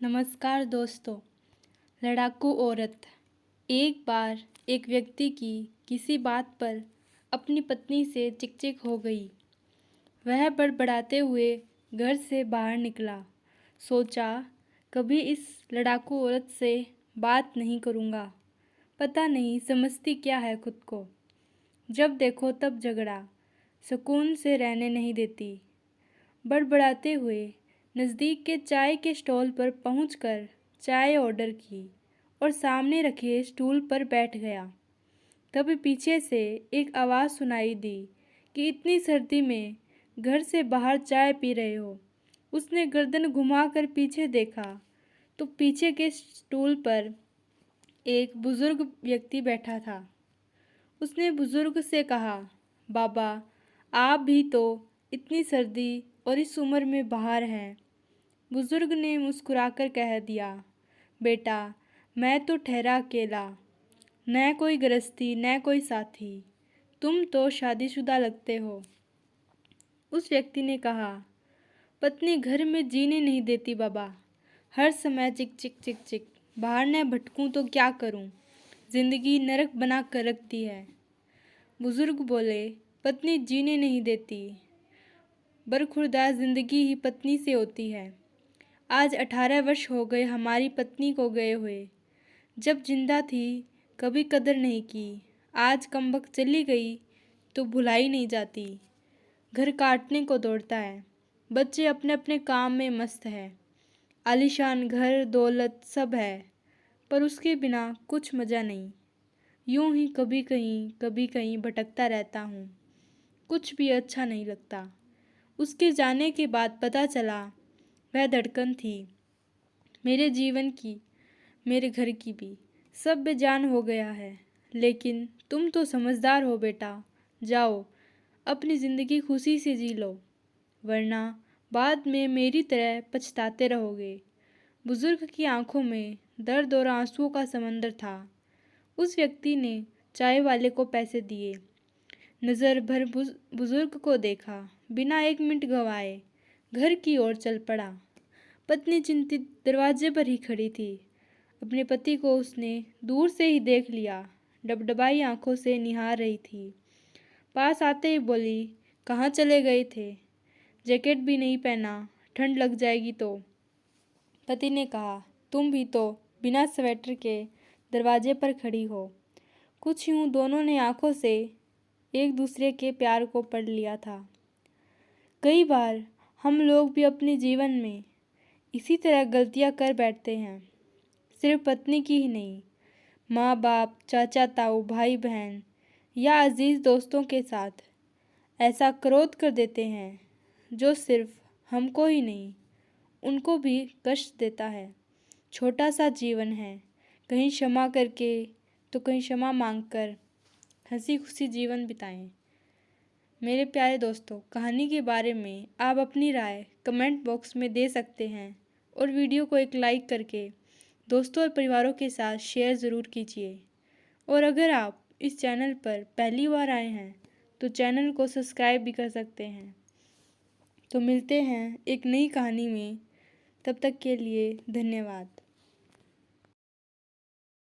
नमस्कार दोस्तों। लड़ाकू औरत। एक बार एक व्यक्ति की किसी बात पर अपनी पत्नी से चिकचिक हो गई। वह बड़बड़ाते हुए घर से बाहर निकला। सोचा, कभी इस लड़ाकू औरत से बात नहीं करूँगा। पता नहीं समझती क्या है खुद को। जब देखो तब झगड़ा, सुकून से रहने नहीं देती। बड़बड़ाते हुए नज़दीक के चाय के स्टॉल पर पहुंचकर चाय ऑर्डर की और सामने रखे स्टूल पर बैठ गया। तभी पीछे से एक आवाज़ सुनाई दी कि इतनी सर्दी में घर से बाहर चाय पी रहे हो। उसने गर्दन घुमाकर पीछे देखा तो पीछे के स्टूल पर एक बुजुर्ग व्यक्ति बैठा था। उसने बुजुर्ग से कहा, बाबा, आप भी तो इतनी सर्दी और इस उम्र में बाहर हैं। बुजुर्ग ने मुस्कुराकर कह दिया, बेटा, मैं तो ठहरा अकेला, न कोई गृहस्थी न कोई साथी। तुम तो शादीशुदा लगते हो। उस व्यक्ति ने कहा, पत्नी घर में जीने नहीं देती बाबा। हर समय चिक चिक चिक चिक। बाहर न भटकूं तो क्या करूं? जिंदगी नरक बना कर रखती है। बुजुर्ग बोले, पत्नी जीने नहीं देती, बरखुरदार जिंदगी ही पत्नी से होती है। आज 18 वर्ष हो गए हमारी पत्नी को गए हुए। जब जिंदा थी कभी कदर नहीं की। आज कमबख्त चली गई तो भुलाई नहीं जाती। घर काटने को दौड़ता है। बच्चे अपने अपने काम में मस्त है। आलीशान घर दौलत सब है, पर उसके बिना कुछ मज़ा नहीं। यूं ही कभी कहीं भटकता रहता हूँ। कुछ भी अच्छा नहीं लगता। उसके जाने के बाद पता चला वह धड़कन थी मेरे जीवन की, मेरे घर की भी। सब बेजान हो गया है। लेकिन तुम तो समझदार हो बेटा। जाओ अपनी ज़िंदगी खुशी से जी लो, वरना बाद में मेरी तरह पछताते रहोगे। बुजुर्ग की आंखों में दर्द और आंसुओं का समंदर था। उस व्यक्ति ने चाय वाले को पैसे दिए, नज़र भर बुजुर्ग को देखा, बिना एक मिनट गंवाए घर की ओर चल पड़ा। पत्नी चिंतित दरवाजे पर ही खड़ी थी। अपने पति को उसने दूर से ही देख लिया। डबडबाई आंखों से निहार रही थी। पास आते ही बोली, कहाँ चले गए थे? जैकेट भी नहीं पहना, ठंड लग जाएगी तो। पति ने कहा, तुम भी तो बिना स्वेटर के दरवाजे पर खड़ी हो। कुछ यूं दोनों ने आंखों से एक दूसरे के प्यार को पढ़ लिया था। कई बार हम लोग भी अपने जीवन में इसी तरह गलतियां कर बैठते हैं। सिर्फ पत्नी की ही नहीं, माँ बाप, चाचा ताऊ, भाई बहन या अजीज दोस्तों के साथ ऐसा क्रोध कर देते हैं जो सिर्फ हमको ही नहीं, उनको भी कष्ट देता है। छोटा सा जीवन है, कहीं क्षमा करके तो कहीं क्षमा मांगकर हंसी खुशी जीवन बिताएं। मेरे प्यारे दोस्तों, कहानी के बारे में आप अपनी राय कमेंट बॉक्स में दे सकते हैं और वीडियो को एक लाइक करके दोस्तों और परिवारों के साथ शेयर ज़रूर कीजिए। और अगर आप इस चैनल पर पहली बार आए हैं तो चैनल को सब्सक्राइब भी कर सकते हैं। तो मिलते हैं एक नई कहानी में। तब तक के लिए धन्यवाद।